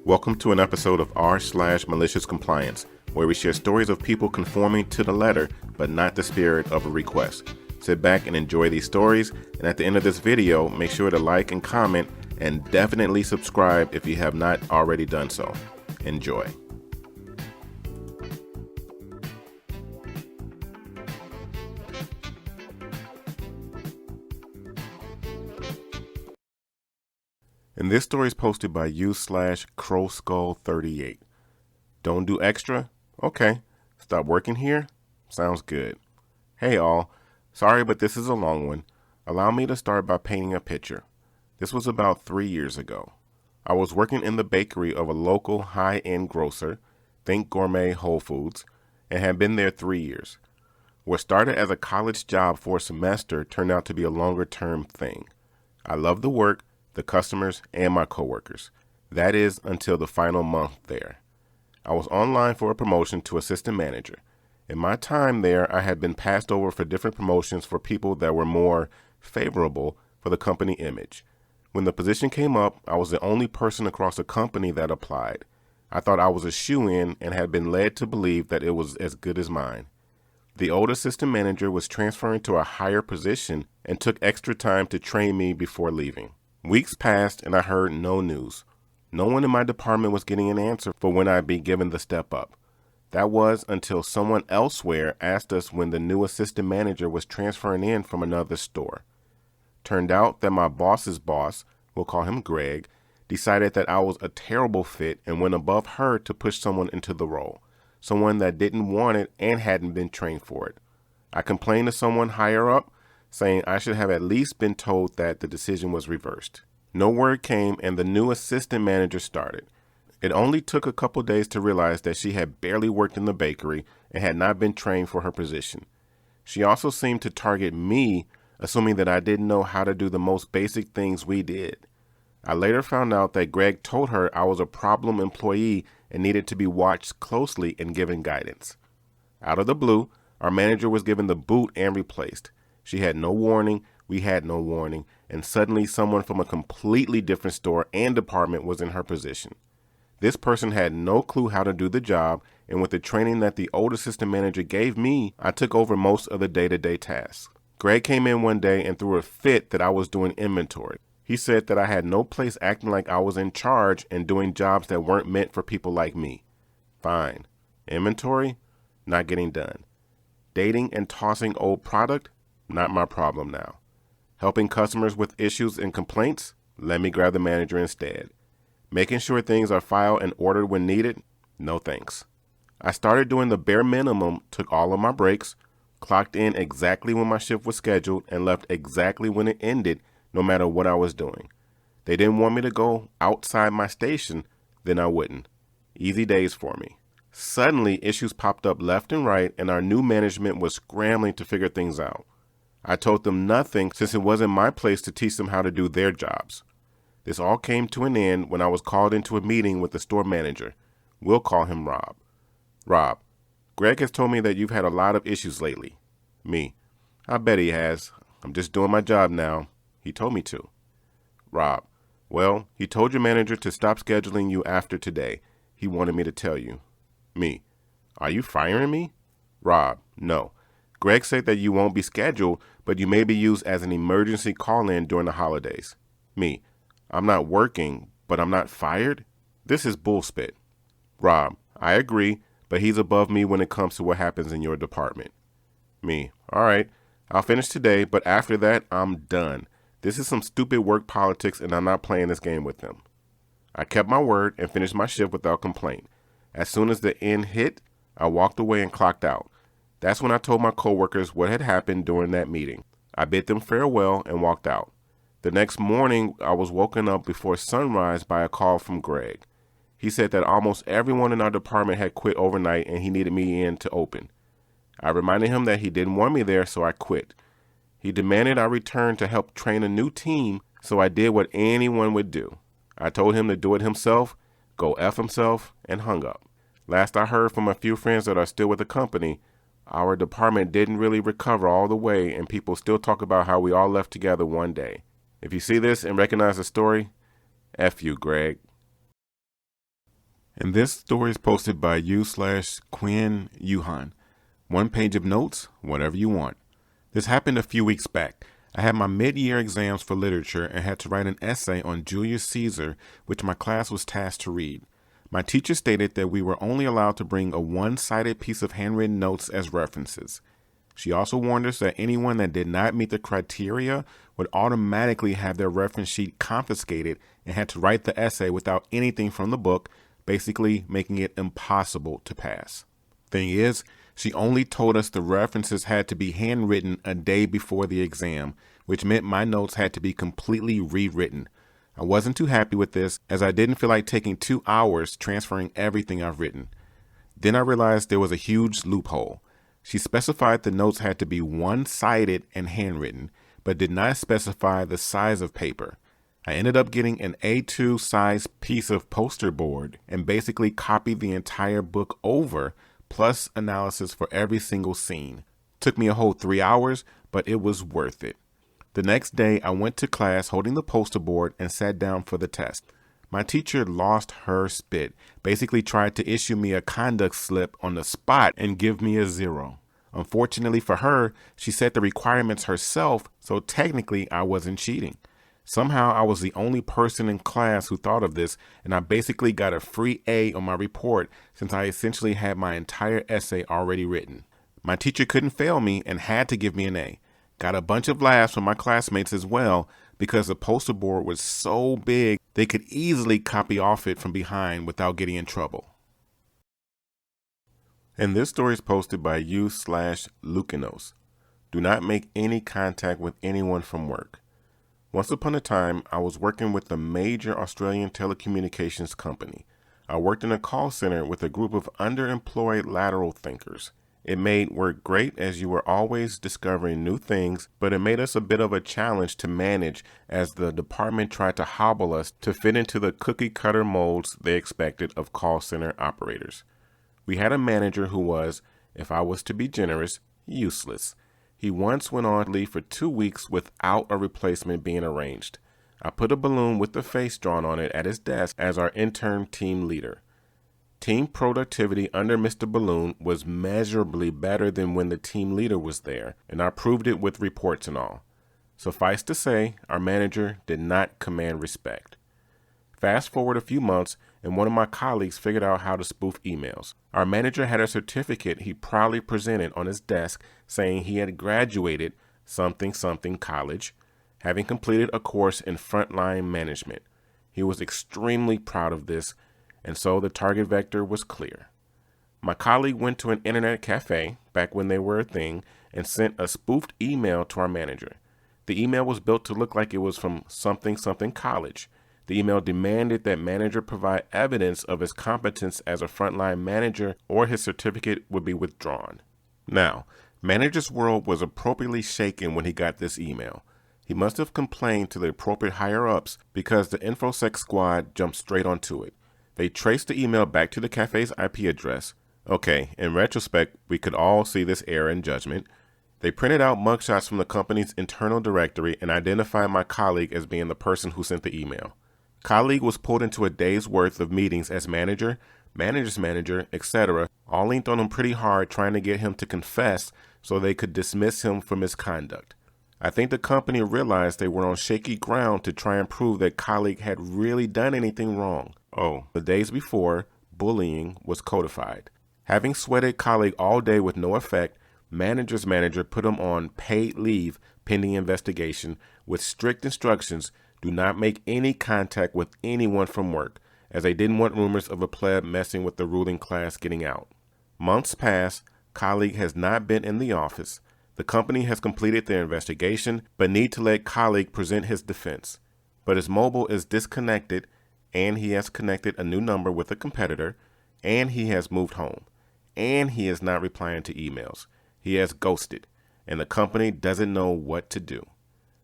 Welcome to an episode of r/malicious compliance, where we share stories of people conforming to the letter, but not the spirit of a request. Sit back and enjoy these stories, and at the end of this video, make sure to like and comment, and definitely subscribe if you have not already done so. Enjoy. And this story is posted by u/crowskull38. Don't do extra? Okay. Stop working here? Sounds good. Hey all, sorry but this is a long one. Allow me to start by painting a picture. This was about 3 years ago. I was working in the bakery of a local high-end grocer, think gourmet Whole Foods, and had been there 3 years. What started as a college job for a semester turned out to be a longer-term thing. I loved the work, the customers, and my coworkers. That is, until the final month there. I was online for a promotion to assistant manager. In my time there, I had been passed over for different promotions for people that were more favorable for the company image. When the position came up, I was the only person across the company that applied. I thought I was a shoo-in and had been led to believe that it was as good as mine. The old assistant manager was transferring to a higher position and took extra time to train me before leaving. Weeks passed and I heard no news. No one in my department was getting an answer for when I'd be given the step up. That was until someone elsewhere asked us when the new assistant manager was transferring in from another store. Turned out that my boss's boss, we'll call him Greg, decided that I was a terrible fit and went above her to push someone into the role, someone that didn't want it and hadn't been trained for it. I complained to someone higher up, saying I should have at least been told that the decision was reversed. No word came and the new assistant manager started. It only took a couple days to realize that she had barely worked in the bakery and had not been trained for her position. She also seemed to target me, assuming that I didn't know how to do the most basic things we did. I later found out that Greg told her I was a problem employee and needed to be watched closely and given guidance. Out of the blue, our manager was given the boot and replaced. She had no warning, we had no warning, and suddenly someone from a completely different store and department was in her position. This person had no clue how to do the job, and with the training that the old assistant manager gave me, I took over most of the day-to-day tasks. Greg came in one day and threw a fit that I was doing inventory. He said that I had no place acting like I was in charge and doing jobs that weren't meant for people like me. Fine. Inventory? Not getting done. Dating and tossing old product? Not my problem now. Helping customers with issues and complaints? Let me grab the manager instead. Making sure things are filed and ordered when needed? No thanks. I started doing the bare minimum, took all of my breaks, clocked in exactly when my shift was scheduled, and left exactly when it ended, no matter what I was doing. They didn't want me to go outside my station, then I wouldn't. Easy days for me. Suddenly, issues popped up left and right, and our new management was scrambling to figure things out. I told them nothing since it wasn't my place to teach them how to do their jobs. This all came to an end when I was called into a meeting with the store manager. We'll call him Rob. Rob, Greg has told me that you've had a lot of issues lately. Me, I bet he has. I'm just doing my job now. He told me to. Rob, well, he told your manager to stop scheduling you after today. He wanted me to tell you. Me, are you firing me? Rob, no. Greg said that you won't be scheduled, but you may be used as an emergency call-in during the holidays. Me, I'm not working, but I'm not fired? This is bullspit. Rob, I agree, but he's above me when it comes to what happens in your department. Me, all right, I'll finish today, but after that, I'm done. This is some stupid work politics, and I'm not playing this game with them. I kept my word and finished my shift without complaint. As soon as the end hit, I walked away and clocked out. That's when I told my coworkers what had happened during that meeting. I bid them farewell and walked out. The next morning, I was woken up before sunrise by a call from Greg. He said that almost everyone in our department had quit overnight and he needed me in to open. I reminded him that he didn't want me there, so I quit. He demanded I return to help train a new team, so I did what anyone would do. I told him to do it himself, go F himself, and hung up. Last I heard from a few friends that are still with the company, our department didn't really recover all the way, and people still talk about how we all left together one day. If you see this and recognize the story, F you, Greg. And this story is posted by u/Quinn Yuhan. One page of notes, whatever you want. This happened a few weeks back. I had my mid-year exams for literature and had to write an essay on Julius Caesar, which my class was tasked to read. My teacher stated that we were only allowed to bring a one-sided piece of handwritten notes as references. She also warned us that anyone that did not meet the criteria would automatically have their reference sheet confiscated and had to write the essay without anything from the book, basically making it impossible to pass. Thing is, she only told us the references had to be handwritten a day before the exam, which meant my notes had to be completely rewritten. I wasn't too happy with this, as I didn't feel like taking 2 hours transferring everything I've written. Then I realized there was a huge loophole. She specified the notes had to be one-sided and handwritten, but did not specify the size of paper. I ended up getting an A2 size piece of poster board and basically copied the entire book over, plus analysis for every single scene. Took me a whole 3 hours, but it was worth it. The next day, I went to class holding the poster board and sat down for the test. My teacher lost her spit, basically tried to issue me a conduct slip on the spot and give me a 0. Unfortunately for her, she set the requirements herself, so technically I wasn't cheating. Somehow I was the only person in class who thought of this, and I basically got a free A on my report since I essentially had my entire essay already written. My teacher couldn't fail me and had to give me an A. Got a bunch of laughs from my classmates as well because the poster board was so big they could easily copy off it from behind without getting in trouble. And this story is posted by u/Lukinos. Do not make any contact with anyone from work. Once upon a time, I was working with a major Australian telecommunications company. I worked in a call center with a group of underemployed lateral thinkers. It made work great as you were always discovering new things, but it made us a bit of a challenge to manage as the department tried to hobble us to fit into the cookie-cutter molds they expected of call center operators. We had a manager who was, if I was to be generous, useless. He once went on leave for 2 weeks without a replacement being arranged. I put a balloon with the face drawn on it at his desk as our interim team leader. Team productivity under Mr. Balloon was measurably better than when the team leader was there, and I proved it with reports and all. Suffice to say, our manager did not command respect. Fast forward a few months, and one of my colleagues figured out how to spoof emails. Our manager had a certificate he proudly presented on his desk saying he had graduated something college, having completed a course in frontline management. He was extremely proud of this, and so the target vector was clear. My colleague went to an internet cafe, back when they were a thing, and sent a spoofed email to our manager. The email was built to look like it was from something college. The email demanded that manager provide evidence of his competence as a frontline manager or his certificate would be withdrawn. Now, manager's world was appropriately shaken when he got this email. He must have complained to the appropriate higher-ups because the InfoSec squad jumped straight onto it. They traced the email back to the cafe's IP address. Okay, in retrospect, we could all see this error in judgment. They printed out mugshots from the company's internal directory and identified my colleague as being the person who sent the email. Colleague was pulled into a day's worth of meetings as manager, manager's manager, etc., all leaned on him pretty hard trying to get him to confess so they could dismiss him for misconduct. I think the company realized they were on shaky ground to try and prove that colleague had really done anything wrong. Oh, the days before, bullying was codified. Having sweated colleague all day with no effect, manager's manager put him on paid leave pending investigation with strict instructions: do not make any contact with anyone from work, as they didn't want rumors of a pleb messing with the ruling class getting out. Months pass, colleague has not been in the office. The company has completed their investigation, but need to let colleague present his defense. But his mobile is disconnected, and he has connected a new number with a competitor, and he has moved home, and he is not replying to emails. He has ghosted, and the company doesn't know what to do.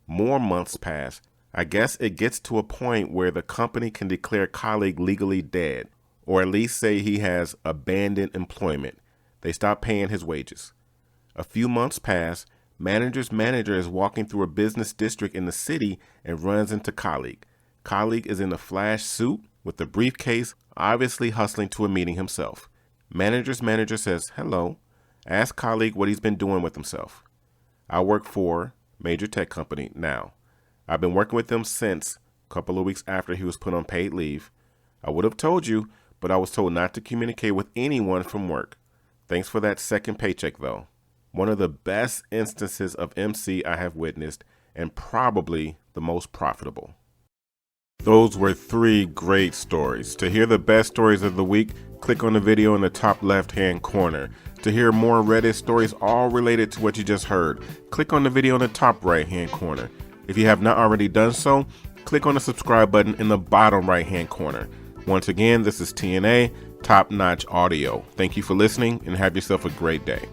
More months pass. I guess it gets to a point where the company can declare colleague legally dead, or at least say he has abandoned employment. They stop paying his wages. A few months pass. Manager's manager is walking through a business district in the city and runs into colleague. Colleague is in a flash suit with a briefcase, obviously hustling to a meeting himself. Manager's manager says, hello. Ask colleague what he's been doing with himself. I work for major tech company now. I've been working with them since a couple of weeks after he was put on paid leave. I would have told you, but I was told not to communicate with anyone from work. Thanks for that second paycheck, though. One of the best instances of MC I have witnessed, and probably the most profitable. Those were 3 great stories. To hear the best stories of the week, click on the video in the top left-hand corner. To hear more Reddit stories all related to what you just heard, click on the video in the top right-hand corner. If you have not already done so, click on the subscribe button in the bottom right-hand corner. Once again, this is TNA, Top Notch Audio. Thank you for listening and have yourself a great day.